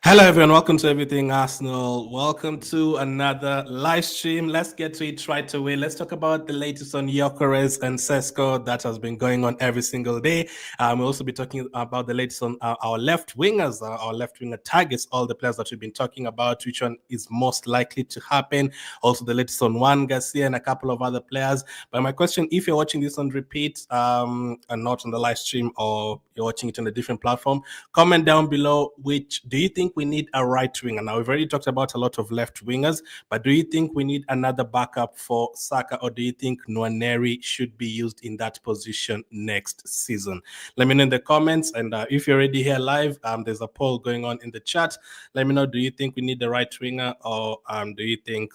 Hello, everyone. Welcome to Everything Arsenal. Welcome to another live stream. Let's get to it right away. Let's talk about the latest on Gyokeres and Sesko that has been going on every single day. We'll also be talking about the latest on our left wingers, our left winger targets, all the players that we've been talking about, which one is most likely to happen. Also, the latest on Juan, Garcia, and a couple of other players. But my question, if you're watching this on repeat and not on the live stream, or you're watching it on a different platform, comment down below which do you think we need a right winger. Now, we've already talked about a lot of left wingers, but do you think we need another backup for Saka, or do you think Nwaneri should be used in that position next season? Let me know in the comments. And if you're already here live, there's a poll going on in the chat. Let me know, do you think we need the right winger, or do you think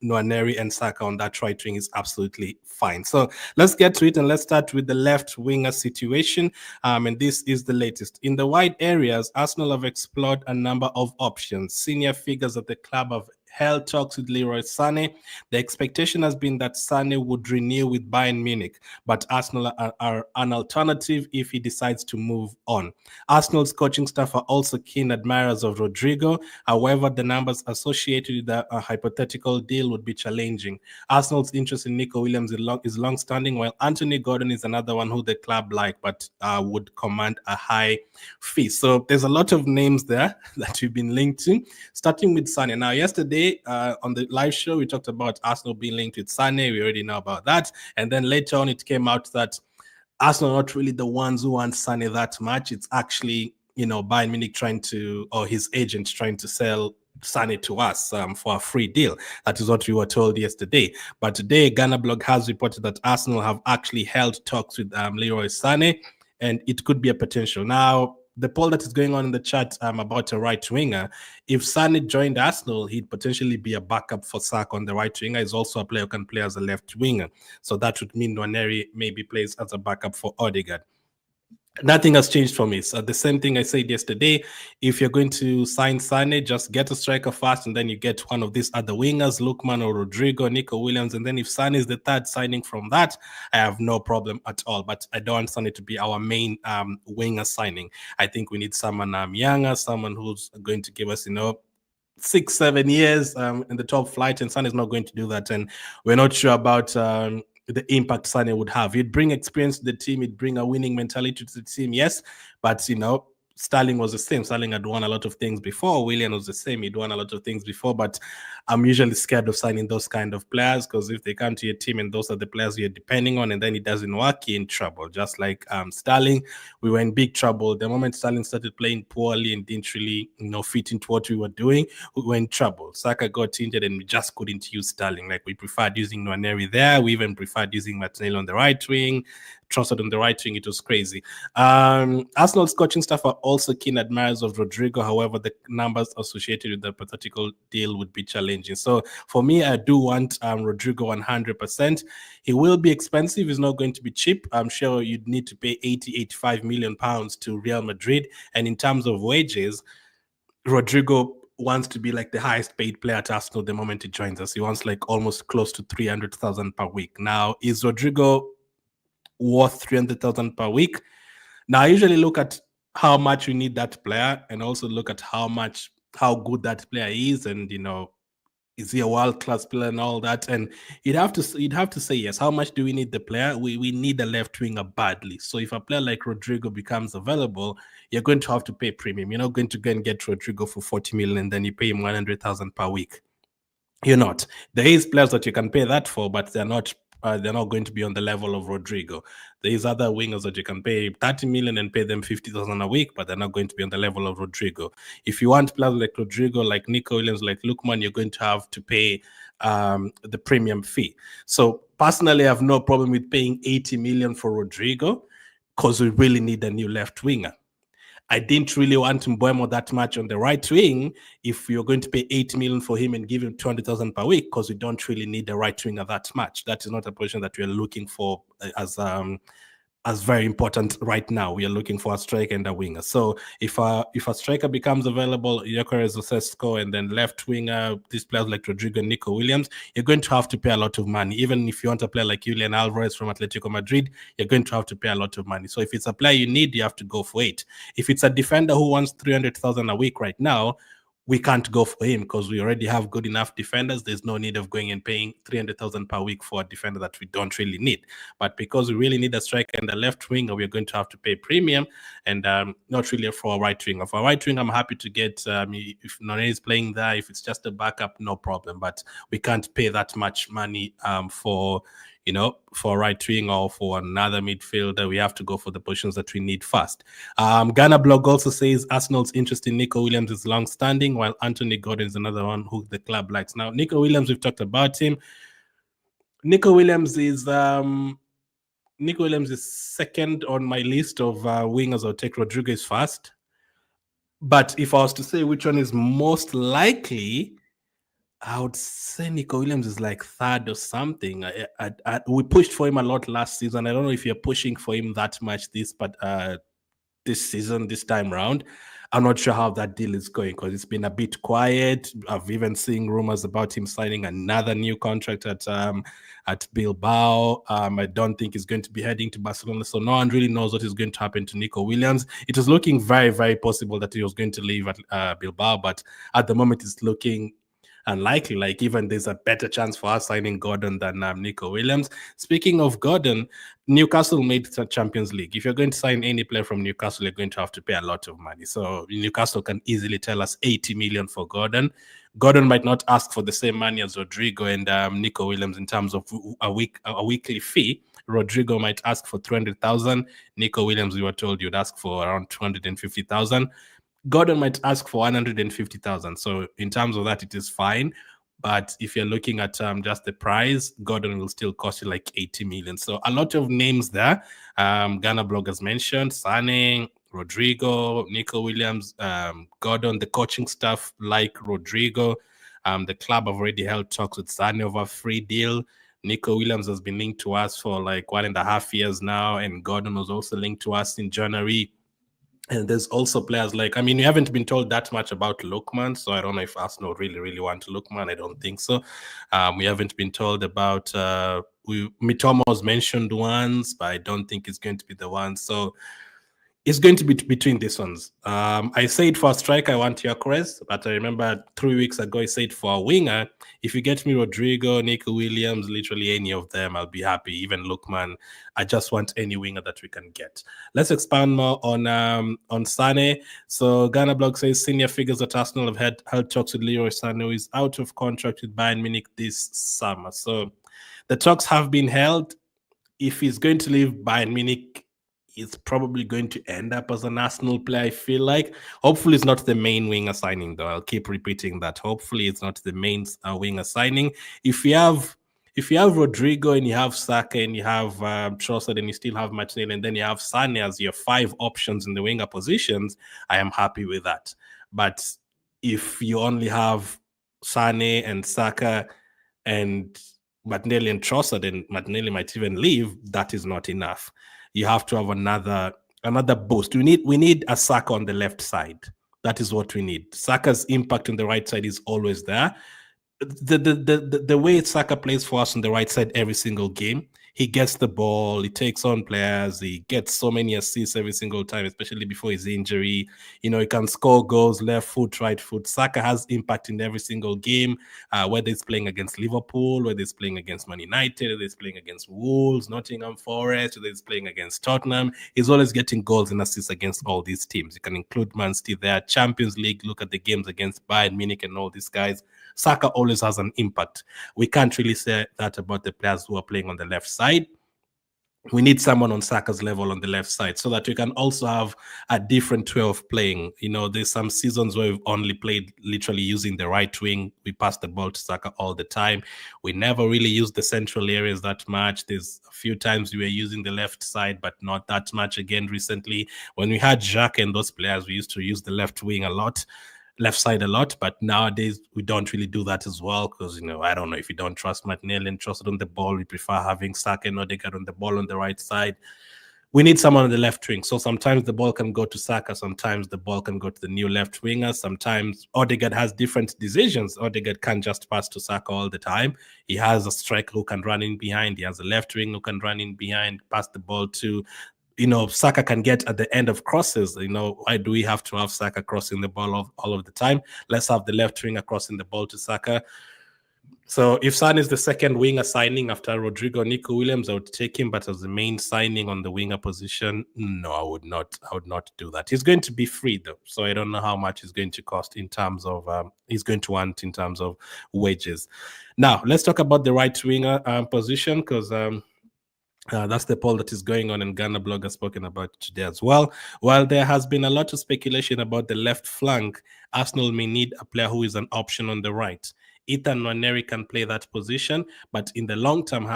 Nwaneri and Saka on that right wing is absolutely fine? So let's get to it, and let's start with the left winger situation. And this is the latest. In the wide areas, Arsenal have explored a number of options. Senior figures at the club have held talks with Leroy Sane. The expectation has been that Sane would renew with Bayern Munich, but Arsenal are an alternative if he decides to move on. Arsenal's coaching staff are also keen admirers of Rodrigo. However, the numbers associated with a hypothetical deal would be challenging. Arsenal's interest in Nico Williams is long-standing, while Anthony Gordon is another one who the club like, but would command a high fee. So there's a lot of names there that we've been linked to, starting with Sane. Now, yesterday on the live show, we talked about Arsenal being linked with Sane. We already know about that. And then later on, it came out that Arsenal are not really the ones who want Sane that much. It's actually, Bayern Munich trying to, or his agent trying to sell Sane to us for a free deal. That is what we were told yesterday. But today, Ghana Blog has reported that Arsenal have actually held talks with Leroy Sane, and it could be a potential. Now, the poll that is going on in the chat about a right winger, if Sane joined Arsenal, he'd potentially be a backup for Saka on the right winger. He's also a player who can play as a left winger. So that would mean Nwaneri maybe plays as a backup for Odegaard. Nothing has changed for me. So the same thing I said yesterday. If you're going to sign Sane, just get a striker fast, and then you get one of these other wingers, Lookman or Rodrigo, Nico Williams. And then if Sane is the third signing from that, I have no problem at all. But I don't want Sane to be our main winger signing. I think we need someone younger, someone who's going to give us, 6-7 years in the top flight, and Sane is not going to do that. And we're not sure about the impact Sane would have. He'd bring experience to the team. He'd bring a winning mentality to the team, yes. But, Sterling was the same. Sterling had won a lot of things before. Willian was the same. He'd won a lot of things before. But I'm usually scared of signing those kind of players, because if they come to your team and those are the players you're depending on, and then it doesn't work, you're in trouble. Just like Sterling, we were in big trouble. The moment Sterling started playing poorly and didn't really, fit into what we were doing, we were in trouble. Saka got injured and we just couldn't use Sterling. Like, we preferred using Nwaneri there. We even preferred using Martinelli on the right wing, Trossard on the right wing. It was crazy. Arsenal's coaching staff are also keen admirers of Rodrigo. However, the numbers associated with the hypothetical deal would be challenging. So for me, I do want Rodrigo 100%. He will be expensive. He's not going to be cheap. I'm sure you'd need to pay 85 million pounds to Real Madrid. And in terms of wages, Rodrigo wants to be like the highest paid player at Arsenal the moment he joins us. He wants like almost close to 300,000 per week. Now, is Rodrigo worth 300,000 per week? Now, I usually look at how much you need that player, and also look at how good that player is, and is he a world-class player and all that. And you'd have to say yes. How much do we need the player? We need a left winger badly. So if a player like Rodrigo becomes available, you're going to have to pay premium. You're not going to go and get Rodrigo for 40 million and then you pay him 100,000 per week. You're not. There is players that you can pay that for, but they're not going to be on the level of Rodrigo. There's other wingers that you can pay 30 million and pay them 50,000 a week, but they're not going to be on the level of Rodrigo. If you want players like Rodrigo, like Nico Williams, like Lookman, you're going to have to pay the premium fee. So personally, I have no problem with paying 80 million for Rodrigo, because we really need a new left winger. I didn't really want Mbeumo that much on the right wing if you're going to pay 80 million for him and give him 200,000 per week, because we don't really need the right winger that much. That is not a position that we're looking for as as very important right now. We are looking for a striker and a winger. So if a striker becomes available, Gyokeres or Sesko, and then left winger, these players like Rodrigo and Nico Williams, you're going to have to pay a lot of money. Even if you want a player like Julian Alvarez from Atletico Madrid, you're going to have to pay a lot of money. So if it's a player you need, you have to go for it. If it's a defender who wants 300,000 a week right now, we can't go for him because we already have good enough defenders. There's no need of going and paying 300,000 per week for a defender that we don't really need. But because we really need a striker and a left winger, we're going to have to pay premium, and not really for a right winger. For a right winger, I'm happy to get, if None is playing there, if it's just a backup, no problem. But we can't pay that much money for a right wing or for another midfielder. We have to go for the positions that we need first. Ghana Blog also says Arsenal's interest in Nico Williams is long-standing, while Anthony Gordon is another one who the club likes. Now, Nico Williams, we've talked about him. Nico Williams is second on my list of wingers. I'll take Rodriguez first. But if I was to say which one is most likely, I would say Nico Williams is like third or something. We pushed for him a lot last season. I don't know if you're pushing for him that much this season, this time round. I'm not sure how that deal is going because it's been a bit quiet. I've even seen rumors about him signing another new contract at Bilbao. I don't think he's going to be heading to Barcelona, so no one really knows what is going to happen to Nico Williams. It was looking very, very possible that he was going to leave at Bilbao, but at the moment it's looking unlikely. Like, even there's a better chance for us signing Gordon than Nico Williams. Speaking of Gordon, Newcastle made the Champions League. If you're going to sign any player from Newcastle, you're going to have to pay a lot of money. So Newcastle can easily tell us 80 million for Gordon. Gordon might not ask for the same money as Rodrigo and Nico Williams in terms of a weekly fee. Rodrigo might ask for 300,000. Nico Williams, we were told, you'd ask for around 250,000. Gordon might ask for 150,000. So in terms of that, it is fine. But if you're looking at just the price, Gordon will still cost you like 80 million. So a lot of names there. Ghana Blog has mentioned Sane, Rodrigo, Nico Williams, Gordon. The coaching staff like Rodrigo. The club have already held talks with Sane over a free deal. Nico Williams has been linked to us for like 1.5 years now, and Gordon was also linked to us in January. And there's also players like, we haven't been told that much about Lookman, so I don't know if Arsenal really, really want Lookman. I don't think so. We haven't been told about, Mitoma was mentioned once, but I don't think it's going to be the one. So it's going to be between these ones. I said for a striker, I want Gyokeres, but I remember 3 weeks ago I said for a winger, if you get me Rodrigo, Nico Williams, literally any of them, I'll be happy. Even Lookman, I just want any winger that we can get. Let's expand more on Sane. So Ghana Blog says senior figures at Arsenal have held talks with Leroy Sane, who is out of contract with Bayern Munich this summer. So the talks have been held. If he's going to leave Bayern Munich, it's probably going to end up as an Arsenal player, I feel like. Hopefully it's not the main winger signing, though. I'll keep repeating that. Hopefully it's not the main winger signing. If you have Rodrigo and you have Saka and you have Trossard and you still have Martinelli and then you have Sane as your 5 options in the winger positions, I am happy with that. But if you only have Sane and Saka and Martinelli and Trossard, and Martinelli might even leave, that is not enough. You have to have another boost. We need a Saka on the left side. That is what we need. Saka's impact on the right side is always there. The way Saka plays for us on the right side every single game, he gets the ball, he takes on players, he gets so many assists every single time, especially before his injury. He can score goals, left foot, right foot. Saka has impact in every single game, whether it's playing against Liverpool, whether it's playing against Man United, whether it's playing against Wolves, Nottingham Forest, whether it's playing against Tottenham. He's always getting goals and assists against all these teams. You can include Man City there, Champions League, look at the games against Bayern Munich and all these guys. Saka always has an impact. We can't really say that about the players who are playing on the left side. We need someone on Saka's level on the left side so that we can also have a different way of playing. There's some seasons where we've only played literally using the right wing. We pass the ball to Saka all the time. We never really use the central areas that much. There's a few times we were using the left side, but not that much again recently. When we had Jacques and those players, we used to use the left wing a lot. Left side a lot, but nowadays we don't really do that as well because, I don't know, if you don't trust Martinelli and trust it on the ball, we prefer having Saka and Odegaard on the ball on the right side. we need someone on the left wing. So sometimes the ball can go to Saka, sometimes the ball can go to the new left winger. Sometimes Odegaard has different decisions. Odegaard can't just pass to Saka all the time. He has a striker who can run in behind. He has a left wing who can run in behind, pass the ball to, Saka can get at the end of crosses. Why do we have to have Saka crossing the ball all of the time? Let's have the left winger crossing the ball to Saka. So if Sane is the second winger signing after Rodrigo Nico Williams, I would take him. But as the main signing on the winger position, no, I would not. I would not do that. He's going to be free though, so I don't know how much he's going to cost in terms of he's going to want in terms of wages. Now let's talk about the right winger position, because that's the poll that is going on, and Ghana Blog has spoken about today as well. While there has been a lot of speculation about the left flank, Arsenal may need a player who is an option on the right. Ethan Nwaneri can play that position, but in the long term,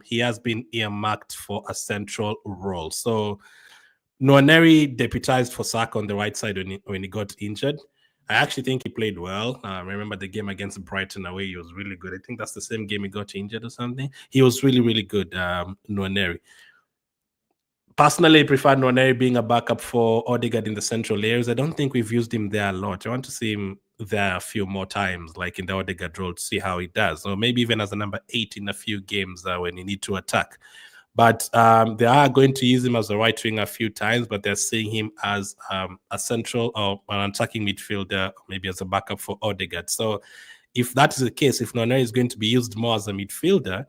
he has been earmarked for a central role. So Nwaneri deputized for Saka on the right side when he got injured. I actually think he played well. I remember the game against Brighton away. He was really good. I think that's the same game he got injured or something. He was really, really good, Nwaneri. Personally, I prefer Nwaneri being a backup for Odegaard in the central areas. I don't think we've used him there a lot. I want to see him there a few more times, like in the Odegaard role, to see how he does. Or maybe even as a number 8 in a few games when you need to attack. But they are going to use him as a right winger a few times, but they're seeing him as a central or an attacking midfielder, maybe as a backup for Odegaard. So if that is the case, if Nwaneri is going to be used more as a midfielder,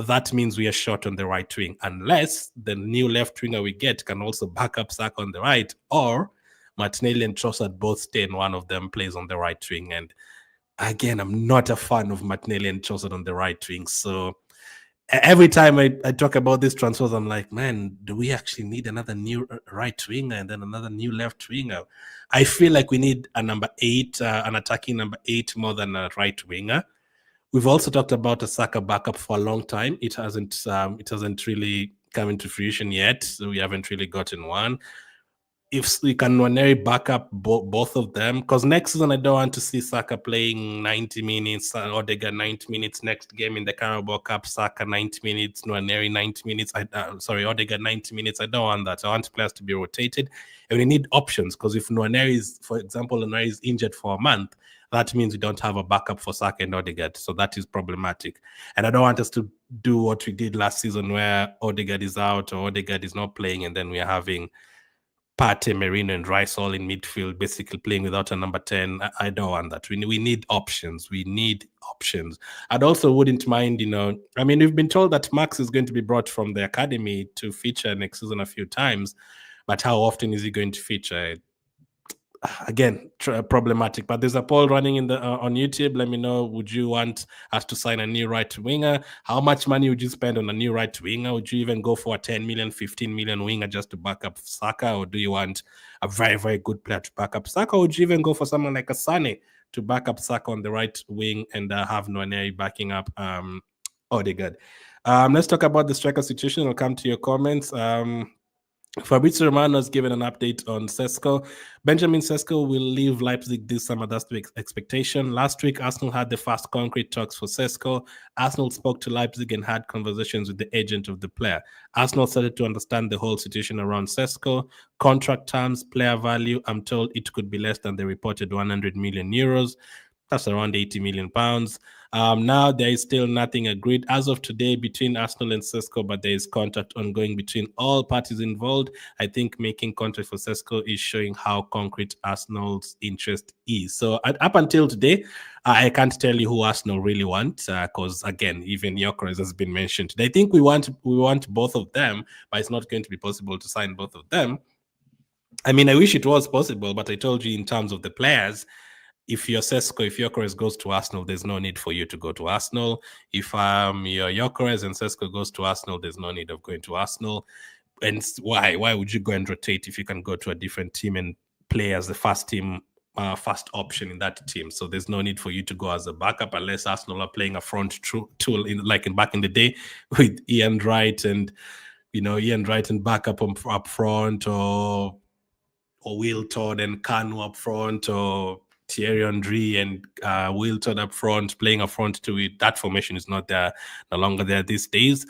that means we are short on the right wing, unless the new left winger we get can also back up Saka on the right, or Martinelli and Trossard both stay and one of them plays on the right wing. And again, I'm not a fan of Martinelli and Trossard on the right wing. So every time I talk about these transfers, I'm like, man, do we actually need another new right winger and then another new left winger? I feel like we need a number 8, an attacking number 8 more than a right winger. We've also talked about a Saka backup for a long time. It hasn't really come into fruition yet. So we haven't really gotten one. If we can Nwaneri back up both of them, because next season I don't want to see Saka playing 90 minutes, Odegaard 90 minutes next game in the Carabao Cup, Saka 90 minutes, Nwaneri 90 minutes, Odegaard 90 minutes. I don't want that. I want players to be rotated, and we need options, because if Nwaneri is, for example, Nwaneri is injured for a month, that means we don't have a backup for Saka and Odegaard, so that is problematic. And I don't want us to do what we did last season, where Odegaard is out or Odegaard is not playing, and then we are having Partey, Merino, and Rice all in midfield, basically playing without a number 10. I don't want that. We need options. We need options. I'd also wouldn't mind, we've been told that Max is going to be brought from the academy to feature next season a few times, but how often is he going to feature? Again, problematic. But there's a poll running in the on YouTube. Let me know, would you want us to sign a new right winger? How much money would you spend on a new right winger? Would you even go for a 10 million, 15 million winger just to back up Saka? Or do you want a very, very good player to back up Saka? Or would you even go for someone like a Sane to back up Saka on the right wing and have Nwaneri backing up Odegaard? Let's talk about the striker situation. I'll come to your comments. Fabrizio Romano has given an update on Sesko. Benjamin Sesko will leave Leipzig this summer. That's the expectation. Last week, Arsenal had the fast concrete talks for Sesko. Arsenal spoke to Leipzig and had conversations with the agent of the player. Arsenal started to understand the whole situation around Sesko. Contract terms, player value. I'm told it could be less than the reported 100 million euros. That's around 80 million pounds. Now there is still nothing agreed as of today between Arsenal and Sesko, but there is contact ongoing between all parties involved. I think making contact for Sesko is showing how concrete Arsenal's interest is. So up until today, I can't tell you who Arsenal really want, because again, even Gyokeres has been mentioned today. I think we want both of them, but it's not going to be possible to sign both of them. I mean, I wish it was possible, but I told you in terms of the players, if you're Sesko, if Gyokeres goes to Arsenal, there's no need for you to go to Arsenal. If you're Gyokeres and Sesko goes to Arsenal, there's no need of going to Arsenal. And why? Why would you go and rotate if you can go to a different team and play as the first option in that team? So there's no need for you to go as a backup unless Arsenal are playing a front tool back in the day with Ian Wright and backup up front, or Wilton and Kanu up front, or Thierry Henry and Wilton up front, playing a front two. That formation is not there, no longer there these days.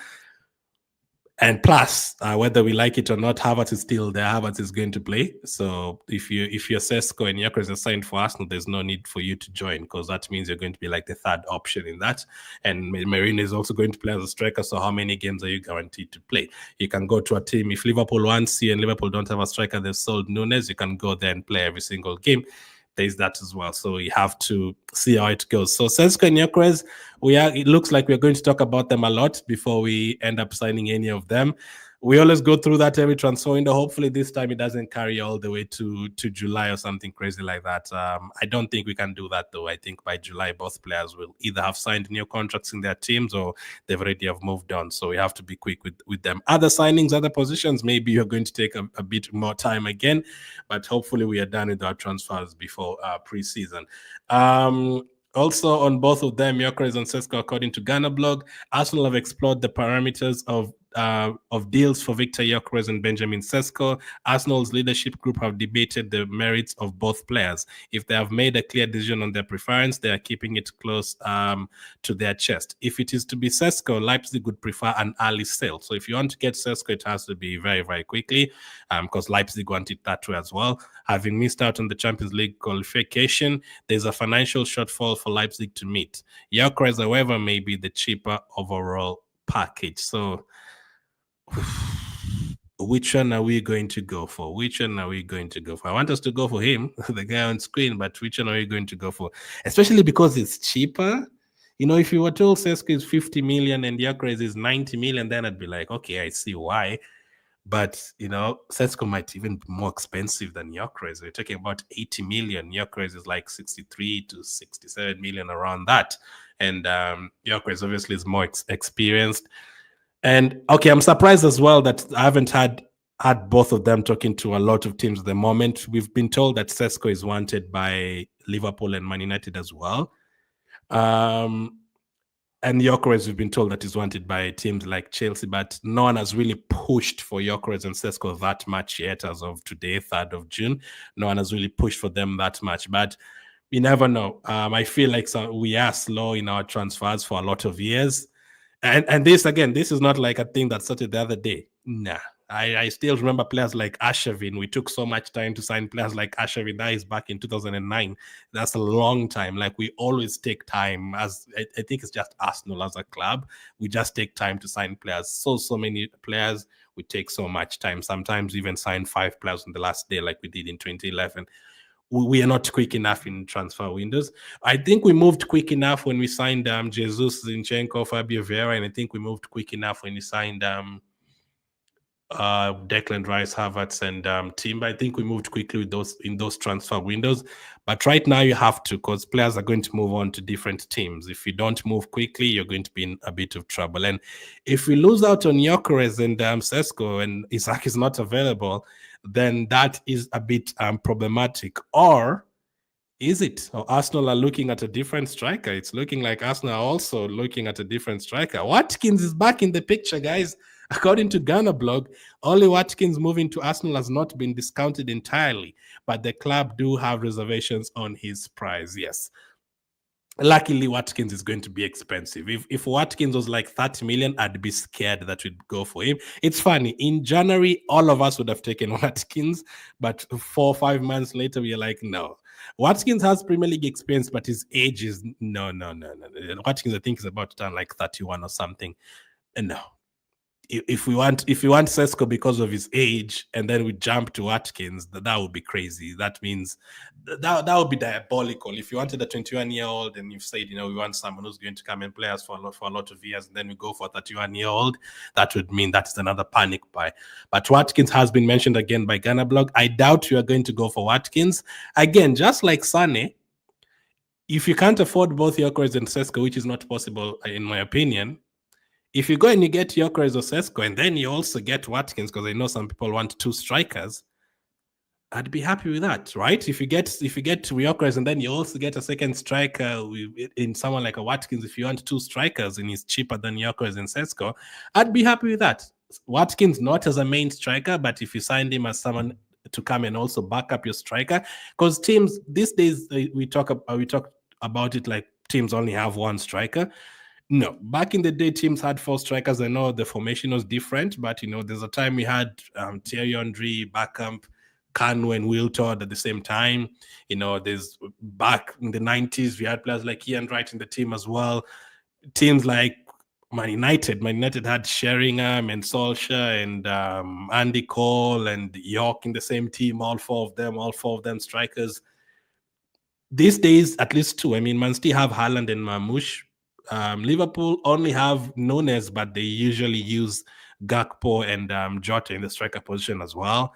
And plus, whether we like it or not, Havertz is still there. Havertz is going to play. So if you're Sesko and Gyökeres are signed for Arsenal, there's no need for you to join, because that means you're going to be like the third option in that. And Marino is also going to play as a striker. So how many games are you guaranteed to play? You can go to a team, if Liverpool wants you and Liverpool don't have a striker, they've sold Nunes, you can go there and play every single game. There's that as well. So you have to see how it goes. So Sesko and Gyökeres, it looks like we're going to talk about them a lot before we end up signing any of them. We always go through that every transfer window. Hopefully this time it doesn't carry all the way to July or something crazy like that. I don't think we can do that though. I think by July both players will either have signed new contracts in their teams or they've already have moved on. So we have to be quick with them. Other signings, other positions, maybe you're going to take a bit more time again, but hopefully we are done with our transfers before pre-season. Also on both of them, Gyökeres and Sesko, according to Ghana blog, Arsenal have explored the parameters of deals for Viktor Gyökeres and Benjamin Sesko. Arsenal's leadership group have debated the merits of both players. If they have made a clear decision on their preference, they are keeping it close to their chest. If it is to be Sesko, Leipzig would prefer an early sale. So if you want to get Sesko, it has to be very, very quickly, because Leipzig want it that way as well. Having missed out on the Champions League qualification, there's a financial shortfall for Leipzig to meet. Gyökeres, however, may be the cheaper overall package. So which one are we going to go for? Which one are we going to go for? I want us to go for him, the guy on screen, but which one are we going to go for? Especially because it's cheaper. You know, if you were told Sesko is 50 million and Gyökeres is 90 million, then I'd be like, okay, I see why. But, you know, Sesko might even be more expensive than Gyökeres. We're talking about 80 million. Gyökeres is like 63 to 67 million, around that. And Gyökeres obviously is more experienced. And okay, I'm surprised as well that I haven't had both of them talking to a lot of teams at the moment. We've been told that Sesko is wanted by Liverpool and Man United as well. And Gyökeres, we've been told that he's wanted by teams like Chelsea, but no one has really pushed for Gyökeres and Sesko that much yet as of today, 3rd of June. No one has really pushed for them that much, but you never know. I feel like we are slow in our transfers for a lot of years. And this, again, this is not like a thing that started the other day. Nah. I still remember players like Arshavin. We took so much time to sign players like Arshavin. That is back in 2009. That's a long time. Like, we always take time. As I think it's just Arsenal as a club. We just take time to sign players. So many players. We take so much time. Sometimes even sign 5 players on the last day like we did in 2011. We are not quick enough in transfer windows. I think we moved quick enough when we signed Jesus, Zinchenko, Fabio Vieira, and I think we moved quick enough when we signed Declan Rice, Havertz, and Timber. I think we moved quickly with in those transfer windows. But right now you have to, because players are going to move on to different teams. If you don't move quickly, you're going to be in a bit of trouble. And if we lose out on Gyökeres and Sesko and Isaac is not available, then that is a bit problematic. Or is it? Or Arsenal are looking at a different striker? It's looking like Arsenal are also looking at a different striker. Watkins is back in the picture, guys. According to Ghana blog, Ollie Watkins moving to Arsenal has not been discounted entirely, but the club do have reservations on his price. Yes. Luckily, Watkins is going to be expensive. If Watkins was like 30 million, I'd be scared that we'd go for him. It's funny. In January, all of us would have taken Watkins, but 4 or 5 months later, we are like, no. Watkins has Premier League experience, but his age is no. Watkins, I think, is about to turn like 31 or something. And no. If we want Sesko because of his age, and then we jump to Watkins, that would be crazy. That means that would be diabolical. If you wanted a 21-year-old and you've said, we want someone who's going to come and play us for a lot of years, and then we go for a 31-year-old, that would mean that's another panic buy. But Watkins has been mentioned again by Ghana blog. I doubt you are going to go for Watkins. Again, just like Sane, if you can't afford both Gyökeres and Sesko, which is not possible in my opinion, if you go and you get Gyökeres or Sesko, and then you also get Watkins, because I know some people want 2 strikers, I'd be happy with that, right? If you get Gyökeres and then you also get a second striker in someone like a Watkins, if you want 2 strikers and he's cheaper than Gyökeres and Sesko, I'd be happy with that. Watkins not as a main striker, but if you signed him as someone to come and also back up your striker, because teams these days we talk about it like teams only have 1 striker. No, back in the day, teams had 4 strikers. I know the formation was different, but there's a time we had Thierry Henry, Bergkamp, Kanu, and Wiltord at the same time. There's back in the 90s, we had players like Ian Wright in the team as well. Teams like Man United had Sheringham and Solskjaer and Andy Cole and York in the same team. All four of them strikers. These days, at least 2. I mean, Man City have Haaland and Marmoush. Liverpool only have Nunes, but they usually use Gakpo and Jota in the striker position as well.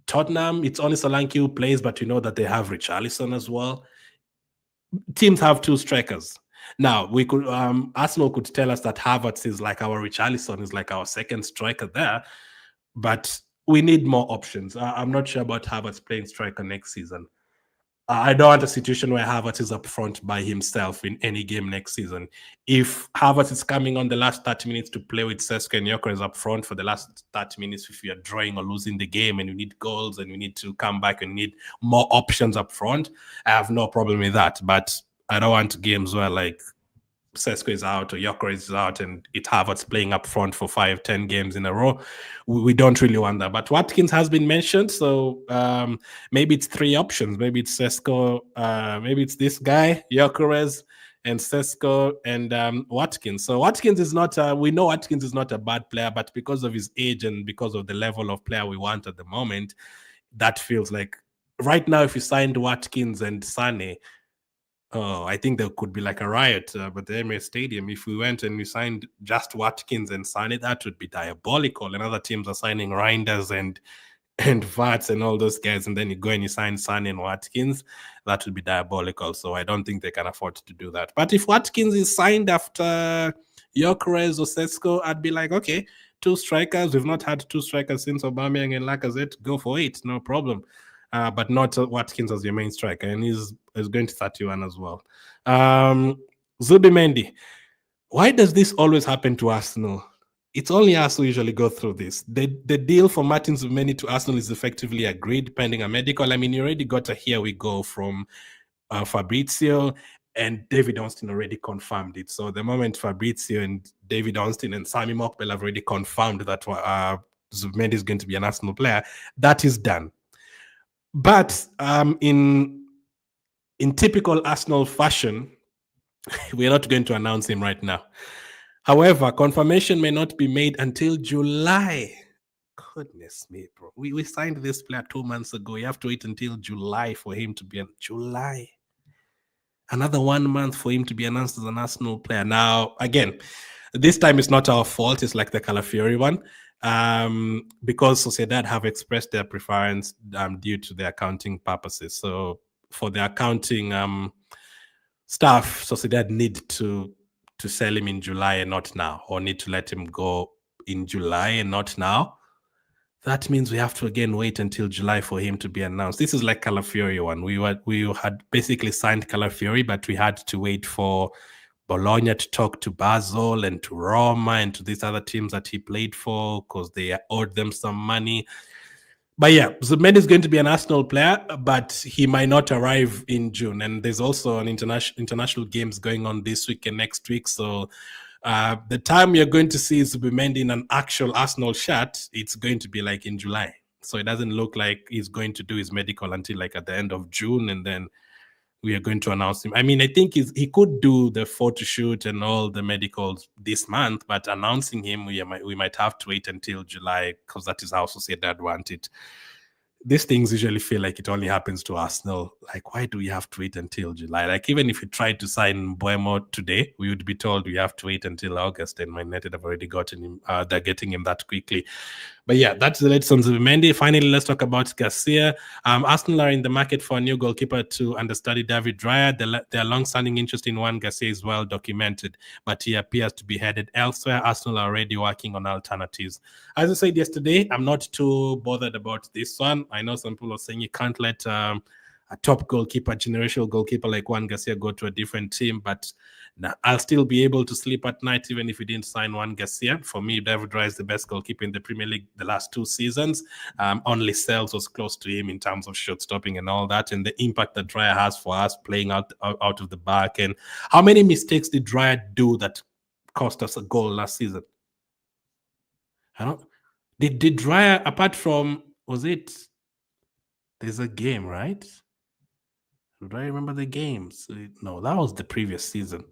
Tottenham, it's only Solanke who plays, but that they have Richarlison as well. Teams have 2 strikers. Now, we could Arsenal could tell us that Havertz is like our Richarlison, is like our second striker there, but we need more options. I'm not sure about Havertz playing striker next season. I don't want a situation where Havertz is up front by himself in any game next season. If Havertz is coming on the last 30 minutes to play with Sesko and Gyokeres up front for the last 30 minutes, if you're drawing or losing the game and you need goals and you need to come back and need more options up front, I have no problem with that. But I don't want games where like Sesko is out or Gyokeres is out and it Havertz playing up front for 5-10 games in a row. We don't really want that. But Watkins has been mentioned, so maybe it's 3 options. Maybe it's Sesko, maybe it's this guy, Gyokeres, and Sesko and Watkins. So Watkins is not, we know Watkins is not a bad player, but because of his age and because of the level of player we want at the moment, that feels like right now if you signed Watkins and Sane, I think there could be like a riot at the Emirates Stadium. If we went and we signed just Watkins and Sane, that would be diabolical. And other teams are signing Reinders and Vats and all those guys, and then you go and you sign Sane and Watkins, that would be diabolical. So I don't think they can afford to do that. But if Watkins is signed after Gyokeres or Sesko, I'd be like, okay, 2 strikers. We've not had 2 strikers since Aubameyang and Lacazette. Go for it, no problem. But not Watkins as your main striker, and he's going to 31 as well. Zubimendi, why does this always happen to Arsenal? It's only us who usually go through this. The deal for Martin Zubimendi to Arsenal is effectively agreed pending a medical. I mean, you already got a here we go from Fabrizio, and David Ornstein already confirmed it. So the moment Fabrizio and David Ornstein and Sami Mokbel have already confirmed that Zubimendi is going to be an Arsenal player, that is done. But in typical Arsenal fashion, we're not going to announce him right now. However, confirmation may not be made until July. Goodness me, bro. We signed this player 2 months ago. You have to wait until July for him to be in July. Another 1 month for him to be announced as an Arsenal player. Now, again, this time it's not our fault. It's like the Calafiori one. Because Sociedad have expressed their preference due to their accounting purposes. So for the accounting staff, Sociedad need to sell him in July and not now, or need to let him go in July and not now. That means we have to again wait until July for him to be announced. This is like Calafiori one. We had basically signed Calafiori, but we had to wait for Bologna to talk to Basel and to Roma and to these other teams that he played for because they owed them some money. But yeah, Zubimendi is going to be an Arsenal player, but he might not arrive in June. And there's also an international games going on this week and next week. So the time you're going to see Zubimendi in an actual Arsenal shirt, it's going to be like in July. So it doesn't look like he's going to do his medical until like at the end of June, and then we are going to announce him. I mean, I think he could do the photo shoot and all the medicals this month, but announcing him, we might have to wait until July because that is how Sociedad want it. These things usually feel like it only happens to Arsenal. Like, why do we have to wait until July? Like, even if we tried to sign Buemo today, we would be told we have to wait until August, and Man United have already gotten him. They're getting him that quickly. But yeah, that's the latest on Zubimendi. Finally, let's talk about Garcia. Arsenal are in the market for a new goalkeeper to understudy David Raya. Their long-standing interest in Juan Garcia is well documented, but he appears to be headed elsewhere. Arsenal are already working on alternatives. As I said yesterday, I'm not too bothered about this one. I know some people are saying you can't let a a top goalkeeper, generational goalkeeper like Juan Garcia go to a different team, but now I'll still be able to sleep at night even if we didn't sign Juan Garcia. For me, David Raya is the best goalkeeper in the Premier League the last 2 seasons. Only Sells was close to him in terms of shot stopping and all that, and the impact that Raya has for us playing out of the back. And how many mistakes did Raya do that cost us a goal last season? I don't. Did Raya, apart from, was it? There's a game, right? Do I remember the games? No, that was the previous season.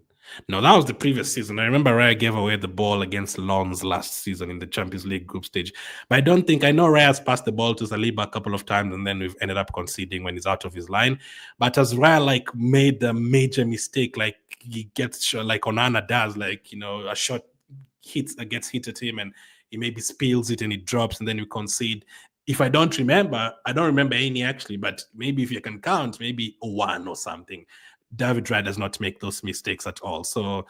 No, that was the previous season. I remember Raya gave away the ball against Lens last season in the Champions League group stage. But I don't think, I know Raya's passed the ball to Saliba a couple of times and then we've ended up conceding when he's out of his line. But as Raya like made a major mistake, like he gets shot, like Onana does, like, you know, a shot gets hit at him and he maybe spills it and it drops and then we concede. If I don't remember any actually, but maybe if you can count, maybe one or something. David Raya does not make those mistakes at all. So,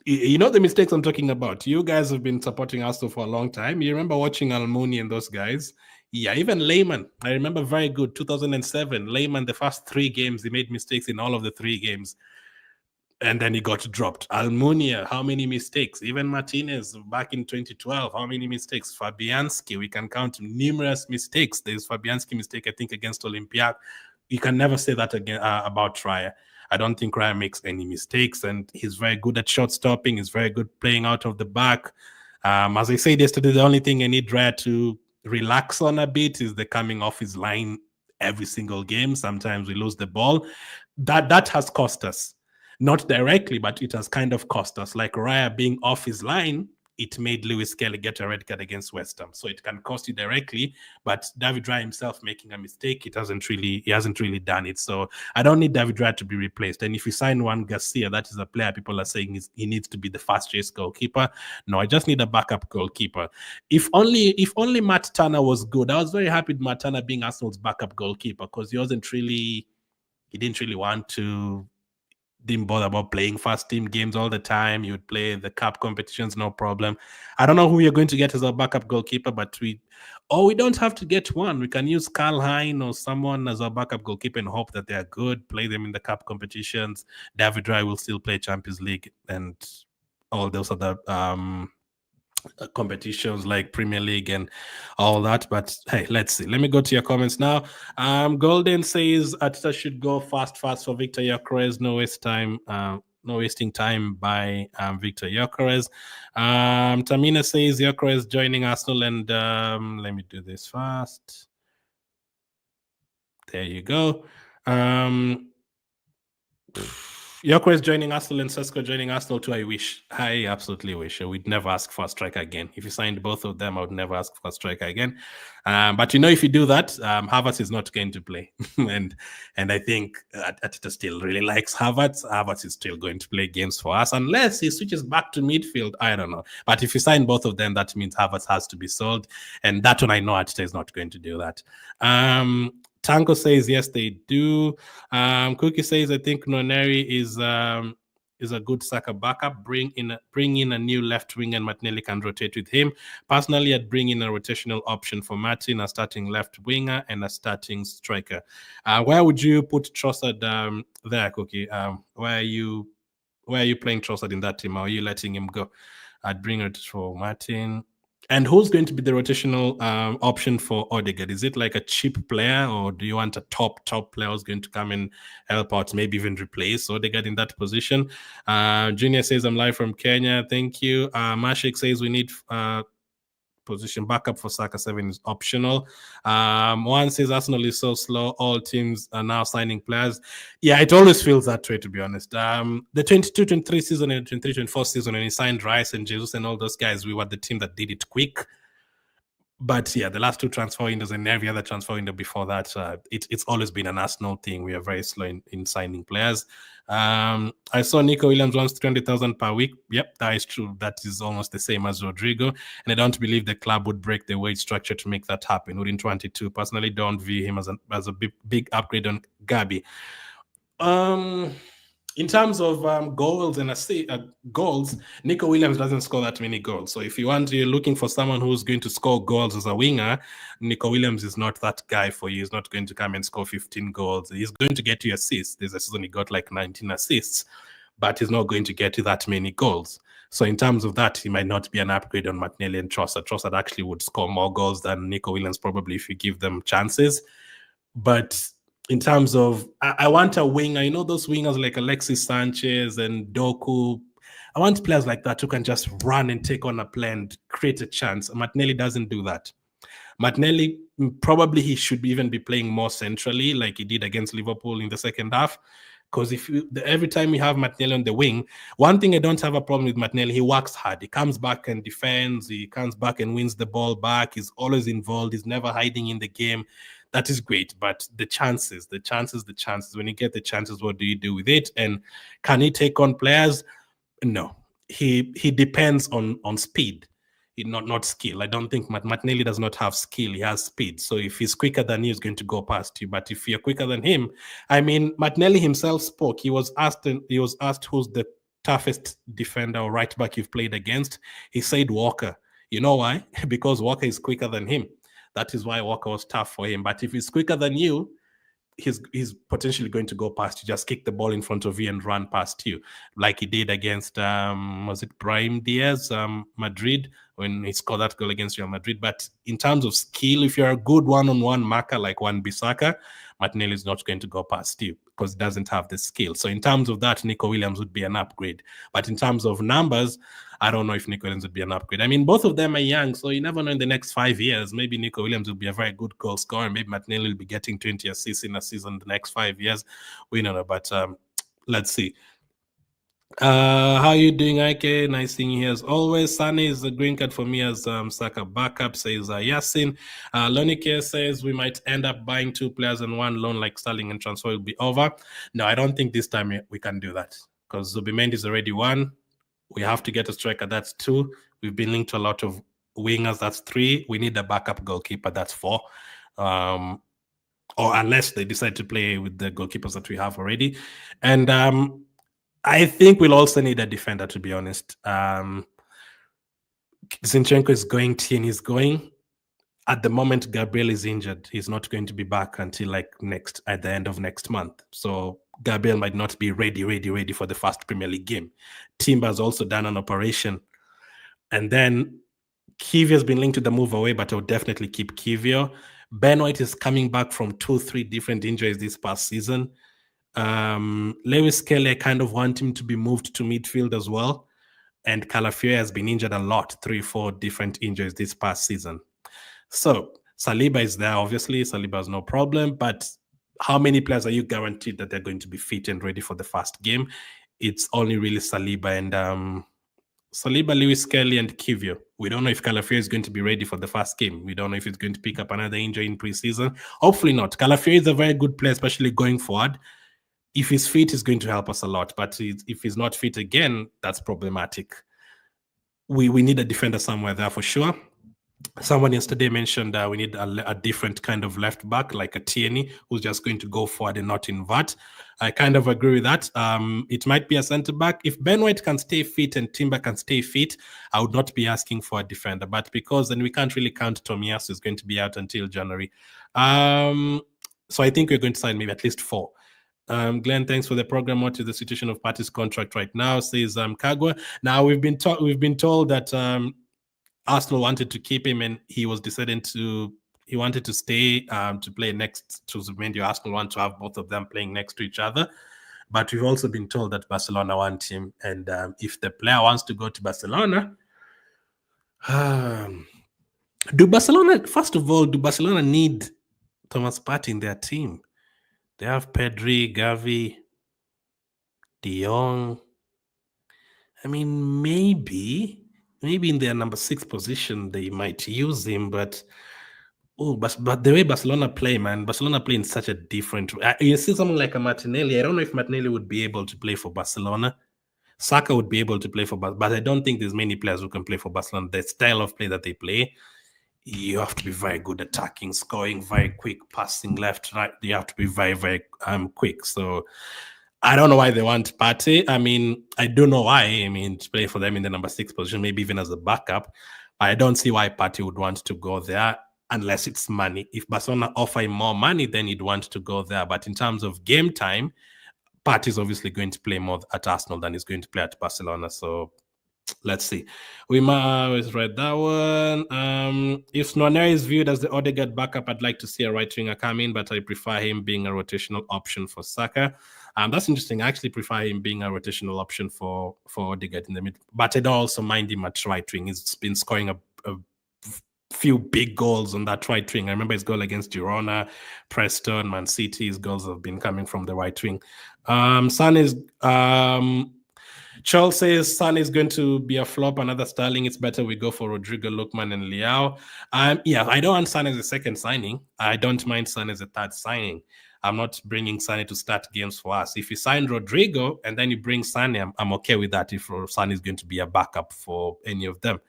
you know the mistakes I'm talking about. You guys have been supporting Arsenal for a long time. You remember watching Almoni and those guys. Yeah, even Lehmann. I remember very good, 2007. Lehmann, the first 3 games, he made mistakes in all of the 3 games. And then he got dropped. Almunia, how many mistakes? Even Martinez back in 2012, how many mistakes? Fabianski, we can count numerous mistakes. There's Fabianski mistake, I think, against Olympiacos. You can never say that again about Raya. I don't think Raya makes any mistakes, and he's very good at shot stopping. He's very good playing out of the back. As I said yesterday, the only thing I need Raya to relax on a bit is the coming off his line every single game. Sometimes we lose the ball. That has cost us. Not directly, but it has kind of cost us. Like Raya being off his line, it made Lewis Kelly get a red card against West Ham. So it can cost you directly, but David Raya himself making a mistake, he hasn't really done it. So I don't need David Raya to be replaced. And if you sign Juan Garcia, that is a player people are saying he needs to be the fast chase goalkeeper. No, I just need a backup goalkeeper. If only Matt Turner was good. I was very happy with Matt Turner being Arsenal's backup goalkeeper because he didn't really want to. Didn't bother about playing first team games all the time. You would play the cup competitions, no problem. I don't know who you're going to get as our backup goalkeeper, but we don't have to get one. We can use Karl Hein or someone as our backup goalkeeper and hope that they are good, play them in the cup competitions. David Raya will still play Champions League and all those other competitions like Premier League and all that. But hey, let's see. Let me go to your comments now. Golden says Ateta should go fast for Viktor Gyokeres. No wasting time by Viktor Gyokeres. Tamina says Gyokeres joining Arsenal, and let me do this fast. There you go. Gyokeres joining Arsenal and Sesko joining Arsenal too. I absolutely wish. I would never ask for a striker again. If you signed both of them, I would never ask for a striker again. But if you do that, Havertz is not going to play. and I think Ateta still really likes Havertz. Havertz is still going to play games for us unless he switches back to midfield. I don't know. But if you sign both of them, that means Havertz has to be sold. And that one I know Ateta is not going to do that. Tanko says yes, they do. Cookie says I think Noneri is a good Saka backup. Bring in a new left wing and Martinelli can rotate with him. Personally, I'd bring in a rotational option for Martin, a starting left winger and a starting striker. Where would you put Trossard there, Cookie? Where are you playing Trossard in that team? Or are you letting him go? I'd bring it for Martin. And who's going to be the rotational option for Odegaard? Is it like a cheap player, or do you want a top player who's going to come and help out, maybe even replace Odegaard in that position? Junior says, I'm live from Kenya. Thank you. Mashik says we need position backup for Saka 7 is optional. One says Arsenal is so slow. All teams are now signing players. Yeah, it always feels that way, to be honest. The 22-23 season and 23-24 season, when he signed Rice and Jesus and all those guys, we were the team that did it quick. But yeah, the last 2 transfer windows and every other transfer window before that, it's always been an Arsenal thing. We are very slow in signing players. I saw Nico Williams wants 20,000 per week. Yep, that is true. That is almost the same as Rodrigo. And I don't believe the club would break the wage structure to make that happen. Wouldn't 22. Personally, don't view him as a big upgrade on Gabi. In terms of goals and goals, Nico Williams doesn't score that many goals. So if you're looking for someone who's going to score goals as a winger, Nico Williams is not that guy for you. He's not going to come and score 15 goals. He's going to get you assists. There's a season he got like 19 assists, but he's not going to get you that many goals. So in terms of that, he might not be an upgrade on Martinelli and Trossard. Trossard actually would score more goals than Nico Williams probably if you give them chances. But in terms of, I want a winger, those wingers like Alexis Sanchez and Doku. I want players like that who can just run and take on a play and create a chance. Martinelli doesn't do that. Martinelli, probably he should even be playing more centrally like he did against Liverpool in the second half. Because every time you have Martinelli on the wing, one thing I don't have a problem with Martinelli, he works hard. He comes back and defends. He comes back and wins the ball back. He's always involved. He's never hiding in the game. That is great. But the chances, when you get the chances, what do you do with it? And can he take on players? No. He depends on speed. Not skill. I don't think Martinelli does not have skill. He has speed. So if he's quicker than you, he's going to go past you. But if you're quicker than him, Martinelli himself spoke. He was asked who's the toughest defender or right back you've played against. He said Walker. You know why? Because Walker is quicker than him. That is why Walker was tough for him. But if he's quicker than you, he's potentially going to go past you, just kick the ball in front of you and run past you, like he did against was it Brahim Diaz, Madrid, when he scored that goal against Real Madrid. But in terms of skill, if you're a good one-on-one marker like Wan-Bissaka, Martinelli is not going to go past you because he doesn't have the skill. So in terms of that, Nico Williams would be an upgrade. But in terms of numbers, I don't know if Nico Williams would be an upgrade. Both of them are young, so you never know in the next 5 years. Maybe Nico Williams will be a very good goal scorer. Maybe Martinelli will be getting 20 assists in a season the next 5 years. We don't know, but let's see. How are you doing, Ike? Nice seeing you here as always. Sane is a green card for me as Saka backup, says Yasin. Lonike says we might end up buying 2 players and 1 loan like Sterling, and transfer will be over. No, I don't think this time we can do that because Zubimendi is already 1. We have to get a striker, that's 2. We've been linked to a lot of wingers, that's 3. We need a backup goalkeeper, that's 4. Or unless they decide to play with the goalkeepers that we have already. And I think we'll also need a defender, to be honest. Zinchenko is going, Tien is going. At the moment, Gabriel is injured. He's not going to be back until at the end of next month. So Gabriel might not be ready for the first Premier League game. Timber's also done an operation. And then Kivio's been linked to the move away, but I'll definitely keep Kivio. Ben White is coming back from 2-3 different injuries this past season. Lewis Kelly, I kind of want him to be moved to midfield as well. And Calafiori has been injured a lot, 3-4 different injuries this past season. So Saliba is there, obviously. Saliba has no problem. But how many players are you guaranteed that they're going to be fit and ready for the first game? It's only really Saliba and Saliba, Lewis Kelly, and Kivio. We don't know if Calafiori is going to be ready for the first game. We don't know if he's going to pick up another injury in preseason. Hopefully not. Calafiori is a very good player, especially going forward. If he's fit, he's going to help us a lot. But if he's not fit again, that's problematic. We need a defender somewhere there for sure. Someone yesterday mentioned we need a different kind of left back, like a Tierney, who's just going to go forward and not invert. I kind of agree with that. It might be a centre back. If Ben White can stay fit and Timber can stay fit, I would not be asking for a defender. But because then we can't really count Tomiyasu is going to be out until January. So I think we're going to sign maybe at least 4. Glenn, thanks for the program. What is the situation of Partey's contract right now? Says Kagwa. Now we've been told that Arsenal wanted to keep him, and he wanted to stay to play next to Zubimendi. Arsenal want to have both of them playing next to each other. But we've also been told that Barcelona want him, and if the player wants to go to Barcelona, do Barcelona need Thomas Partey in their team? They have Pedri, Gavi, De Jong. Maybe in their number 6 position they might use him, but the way Barcelona play, man, Barcelona play in such a different way. You see someone like a Martinelli. I don't know if Martinelli would be able to play for Barcelona. Saka would be able to play for Barcelona, but I don't think there's many players who can play for Barcelona. The style of play that they play, you have to be very good attacking, scoring, very quick, passing left, right. You have to be very, very quick. So I don't know why they want Partey. I mean, I do know why. I mean, to play for them in the number 6 position, maybe even as a backup. I don't see why Partey would want to go there unless it's money. If Barcelona offer him more money, then he'd want to go there. But in terms of game time, Partey is obviously going to play more at Arsenal than he's going to play at Barcelona. So let's see. We might always read that one. If Nwaneri is viewed as the Odegaard backup, I'd like to see a right winger come in, but I prefer him being a rotational option for Saka. That's interesting. I actually prefer him being a rotational option for Odegaard in the mid, but I don't also mind him at right wing. He's been scoring a few big goals on that right wing. I remember his goal against Girona, Preston, Man City. His goals have been coming from the right wing. Sane is Charles says Sane is going to be a flop. Another Sterling. It's better we go for Rodrigo, Lookman, and Leao. Yeah, I don't want Sane as a second signing. I don't mind Sane as a third signing. I'm not bringing Sane to start games for us. If you sign Rodrigo and then you bring Sane, I'm okay with that if Sane is going to be a backup for any of them.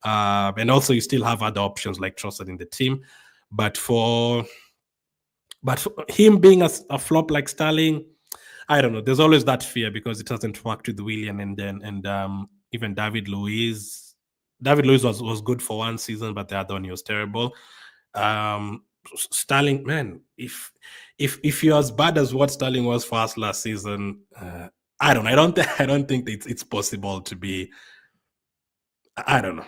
And also you still have other options like Trossard in the team. But for him being a flop like Sterling, I don't know. There's always that fear because it hasn't worked with Willian and even David Luiz. David Luiz was good for one season, but the other one he was terrible. Sterling, man, if you're as bad as what Sterling was for us last season, I don't know. I don't think it's possible to be. I don't know.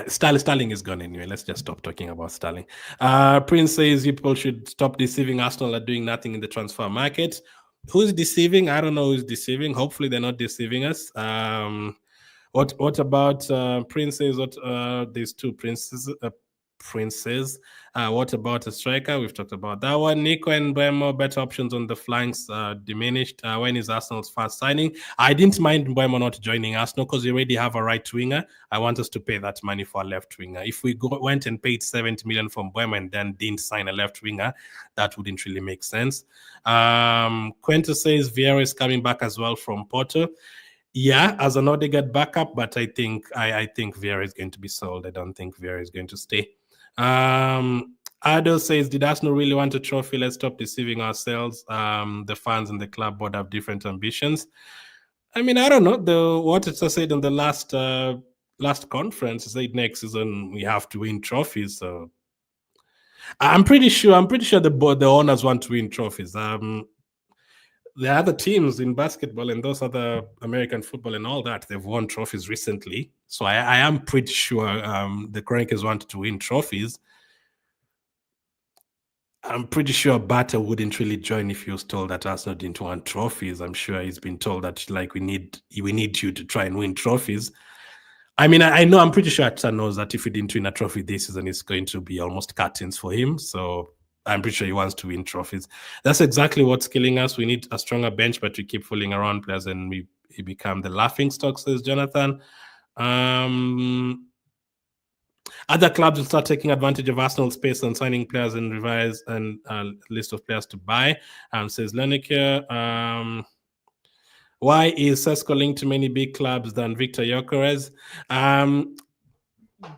Sterling is gone anyway. Let's just stop talking about Sterling. Prince says people should stop deceiving Arsenal are doing nothing in the transfer market. Who's deceiving? I don't know who's deceiving. Hopefully they're not deceiving us. What about Princes? These two princes? What about a striker? We've talked about that one. Nico and Mbeumo, better options on the flanks diminished. When is Arsenal's first signing? I didn't mind Mbeumo not joining Arsenal because we already have a right winger. I want us to pay that money for a left winger. If we went and paid 70 million for Mbeumo and then didn't sign a left winger, that wouldn't really make sense. Quinto says Vieira is coming back as well from Porto. Yeah, as an Odegaard backup, but I think Vieira is going to be sold. I don't think Vieira is going to stay. Ado says, did Arsenal really want a trophy? Let's stop deceiving ourselves. The fans and the club board have different ambitions. I mean, I don't know. What it said in the last conference said next season we have to win trophies. So I'm pretty sure the owners want to win trophies. The other teams in basketball and those other American football and all that, they've won trophies recently. So I am pretty sure the Kroenkes wanted to win trophies. I'm pretty sure Bata wouldn't really join if he was told that Arsenal didn't want trophies. I'm sure he's been told that like we need you to try and win trophies. I mean, I know, I'm pretty sure Atta knows that if he didn't win a trophy this season, it's going to be almost curtains for him. So I'm pretty sure he wants to win trophies. That's exactly what's killing us. We need a stronger bench, but we keep fooling around players and we become the laughing stock, says Jonathan. Other clubs will start taking advantage of Arsenal's space and signing players and revise and list of players to buy, says Leneke. Why is Sesko linked to many big clubs than Viktor Gyokeres?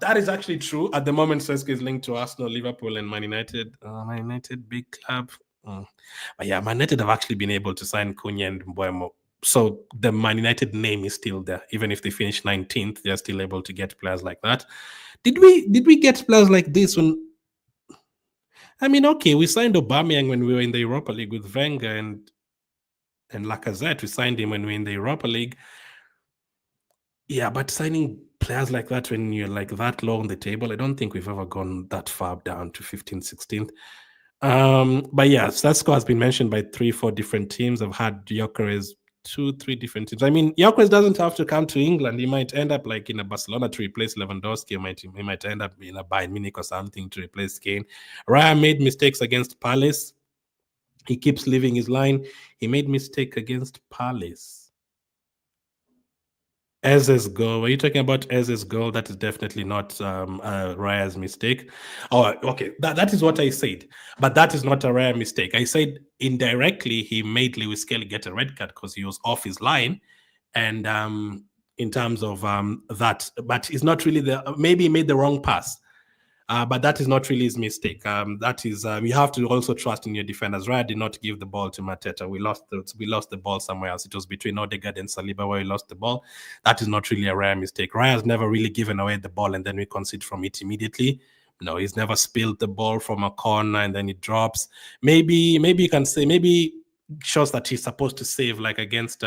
That is actually true. At the moment, Sesko is linked to Arsenal, Liverpool, and Man United. Man United, big club. But yeah, Man United have actually been able to sign Cunha and Mbeumo. So the Man United name is still there. Even if they finish 19th, they're still able to get players like that. Did we get players like this when? I mean, okay, we signed Aubameyang when we were in the Europa League with Wenger and Lacazette. We signed him when we were in the Europa League. Yeah, but signing players like that when you're like that low on the table, I don't think we've ever gone that far down to 15th, 16th. But yeah, Sesko has been mentioned by 3-4 different teams. I've had Gyokeres 2-3 different teams. I mean, Gyokeres doesn't have to come to England. He might end up like in a Barcelona to replace Lewandowski. He might end up in a Bayern Munich or something to replace Kane. Raya made mistakes against Palace. He keeps leaving his line. He made mistake against Palace. Eze's goal. Were you talking about Eze's goal? That is definitely not Raya's mistake. Oh, okay. That is what I said. But that is not a Raya mistake. I said indirectly he made Lewis Kelly get a red card because he was off his line. And in terms of that, but it's not really maybe he made the wrong pass. But that is not really his mistake. That is, you have to also trust in your defenders. Raya did not give the ball to Mateta. We lost the ball somewhere else. It was between Odegaard and Saliba where we lost the ball. That is not really a Raya mistake. Raya has never really given away the ball and then we concede from it immediately. No, he's never spilled the ball from a corner and then it drops. Maybe you can say, maybe shots that he's supposed to save, like against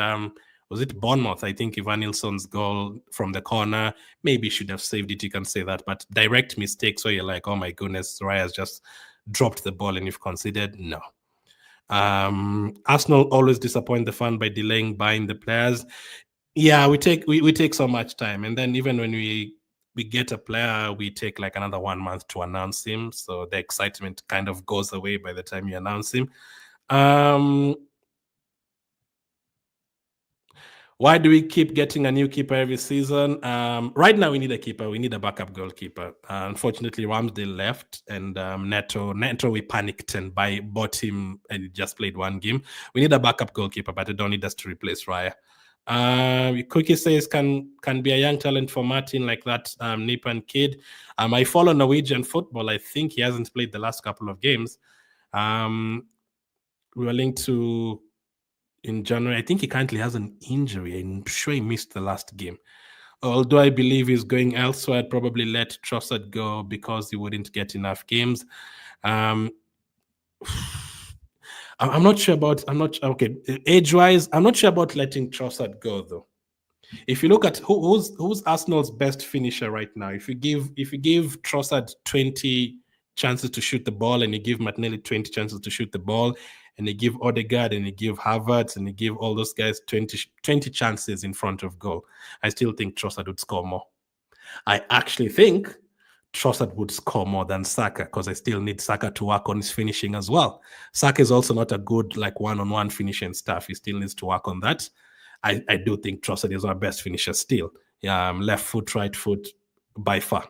was it Bournemouth? I think Ivan Nilsson's goal from the corner, maybe should have saved it. You can say that, but direct mistakes where you're like, oh my goodness, Raya's just dropped the ball and you've conceded. No. Arsenal always disappoint the fan by delaying buying the players. Yeah, we take so much time, and then even when we get a player, we take like another 1 month to announce him. So the excitement kind of goes away by the time you announce him. Why do we keep getting a new keeper every season? Right now, we need a keeper. We need a backup goalkeeper. Unfortunately, Ramsdale left, and Neto, we panicked and bought him, and he just played one game. We need a backup goalkeeper, but I don't need us to replace Raya. Cookie says can be a young talent for Martin, like that Nipan kid. I follow Norwegian football. I think he hasn't played the last couple of games. We were linked to in January. I think he currently has an injury. I'm sure he missed the last game. Although I believe he's going elsewhere, I'd probably let Trossard go because he wouldn't get enough games. I'm not sure about. Okay. Age-wise, I'm not sure about letting Trossard go though. If you look at who's Arsenal's best finisher right now, if you give Trossard 20 chances to shoot the ball and you give Martinelli 20 chances to shoot the ball, and you give Odegaard and you give Havertz and you give all those guys 20 chances in front of goal, I still think Trossard would score more. I actually think Trossard would score more than Saka because I still need Saka to work on his finishing as well. Saka is also not a good like one-on-one finishing stuff. He still needs to work on that. I do think Trossard is our best finisher still. Left foot, right foot, by far.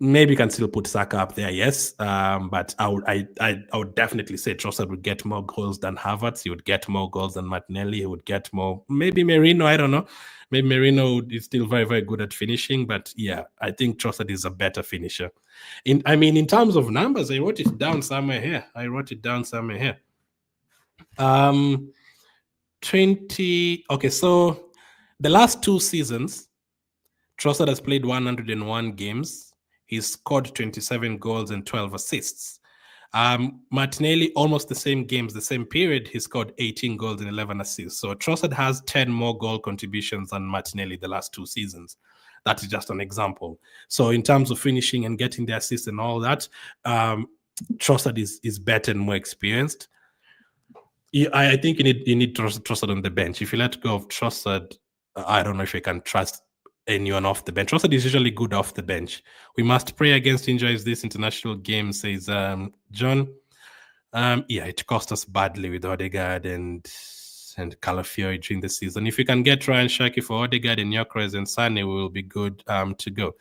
Maybe you can still put Saka up there, yes. But I would definitely say Trossard would get more goals than Havertz. He would get more goals than Martinelli. He would get more. Maybe Merino, I don't know. Maybe Merino is still very, very good at finishing. But yeah, I think Trossard is a better finisher. In terms of numbers, I wrote it down somewhere here. 20. Okay, so the last 2 seasons, Trossard has played 101 games. He's scored 27 goals and 12 assists. Martinelli, almost the same games, the same period, he scored 18 goals and 11 assists. So Trossard has 10 more goal contributions than Martinelli the last 2 seasons. That is just an example. So in terms of finishing and getting the assists and all that, Trossard is better and more experienced. I think you need Trossard on the bench. If you let go of Trossard, I don't know if you can trust anyone off the bench. Trossard is usually good off the bench. We must pray against injuries this international game, says Joan. Yeah, it cost us badly with Odegaard and Calafiori during the season. If you can get Ryan Shaki for Odegaard and Gyokeres and Sane, we will be good to go.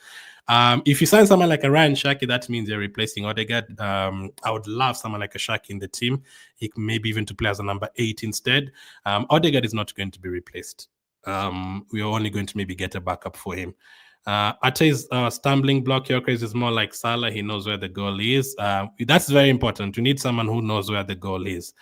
If you sign someone like a Ryan Shaki, that means you're replacing Odegaard. I would love someone like a Shaki in the team. He maybe even to play as a number 8 instead. Odegaard is not going to be replaced. We are only going to maybe get a backup for him. Ate's stumbling block, Gyokeres is more like Salah. He knows where the goal is. That's very important. We need someone who knows where the goal is.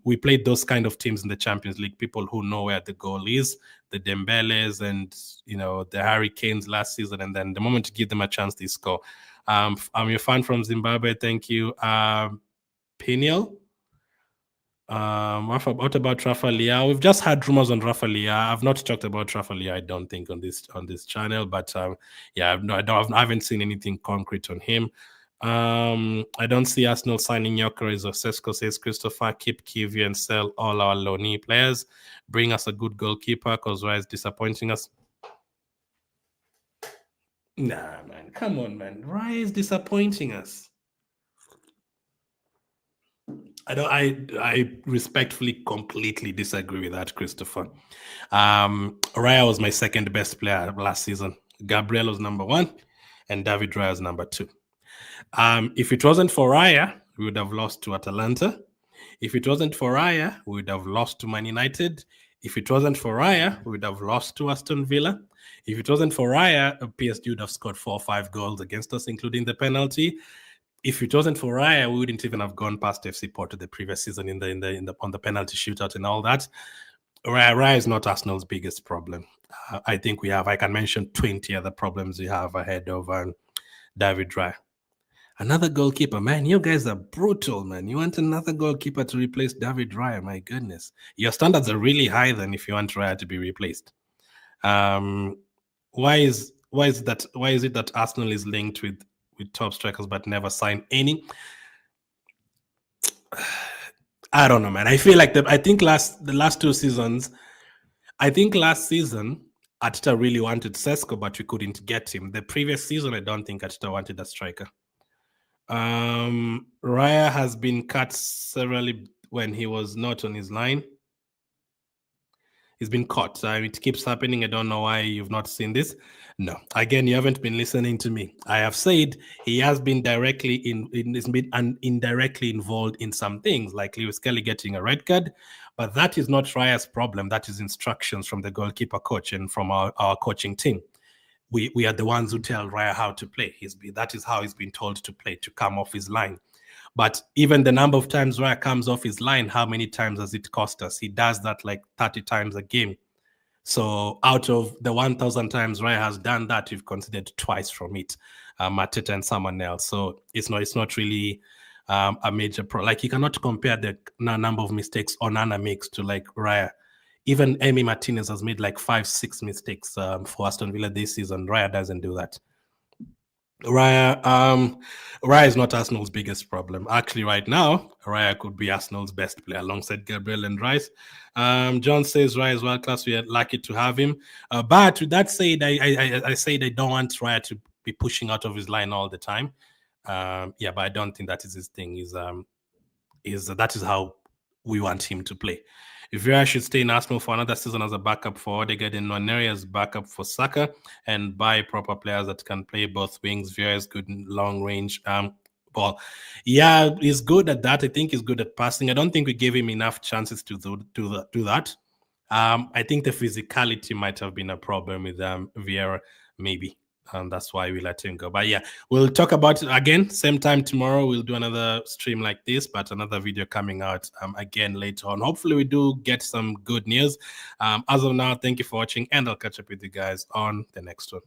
We played those kind of teams in the Champions League, people who know where the goal is, the Dembeles and the Hurricanes last season, and then the moment you give them a chance, they score. I'm your fan from Zimbabwe. Thank you. Peniel. What about Rafa Leao? We've just had rumors on Rafa Leao. I've not talked about Rafa Leao, I don't think, on this channel, but yeah, I haven't seen anything concrete on him. I don't see Arsenal signing Gyokeres or Sesko, says Christopher. Keep Kivy and sell all our loanee players. Bring us a good goalkeeper because Raya is disappointing us. Nah, man, come on, man. Raya is disappointing us. I respectfully completely disagree with that, Christopher. Raya was my second best player last season. Gabriel was number 1 and David Raya was number 2. If it wasn't for Raya, we would have lost to Atalanta. If it wasn't for Raya, we would have lost to Man United. If it wasn't for Raya, we would have lost to Aston Villa. If it wasn't for Raya, PSG would have scored 4 or 5 goals against us, including the penalty. If it wasn't for Raya, we wouldn't even have gone past FC Porto the previous season on the penalty shootout and all that. Raya is not Arsenal's biggest problem. I think I can mention 20 other problems we have ahead of David Raya. Another goalkeeper, man. You guys are brutal, man. You want another goalkeeper to replace David Raya? My goodness, your standards are really high. Then, if you want Raya to be replaced, why is it that Arsenal is linked with top strikers but never signed any? I don't know, man. I feel like I think the last 2 seasons. I think last season Arteta really wanted Sesko, but we couldn't get him. The previous season, I don't think Arteta wanted a striker. Raya has been cut severally when he was not on his line. He's been caught. It keeps happening. I don't know why you've not seen this. No, again, you haven't been listening to me. I have said he has been indirectly involved in some things, like Lewis Kelly getting a red card, but that is not Raya's problem. That is instructions from the goalkeeper coach and from our coaching team. We are the ones who tell Raya how to play. That is how he's been told to play, to come off his line. But even the number of times Raya comes off his line, how many times has it cost us? He does that like 30 times a game. So out of the 1,000 times Raya has done that, we've considered twice from it, Mateta and someone else. So it's not really a major problem. Like, you cannot compare the number of mistakes Onana makes to like Raya. Even Emi Martinez has made like 5-6 mistakes for Aston Villa this season. Raya doesn't do that. Raya is not Arsenal's biggest problem. Actually, right now, Raya could be Arsenal's best player alongside Gabriel and Rice. John says Raya is world class. We are lucky to have him. But with that said, I said I don't want Raya to be pushing out of his line all the time. But I don't think that is his thing. That is how we want him to play. If Vieira should stay in Arsenal for another season as a backup for Odegaard and Nwaneri as backup for Saka, and buy proper players that can play both wings. Vieira is good in long range ball. Yeah, he's good at that. I think he's good at passing. I don't think we gave him enough chances to do that. I think the physicality might have been a problem with Vieira, maybe. And that's why we let him go. But yeah, we'll talk about it again. Same time tomorrow. We'll do another stream like this, but another video coming out again later on. Hopefully we do get some good news. As of now, thank you for watching, and I'll catch up with you guys on the next one.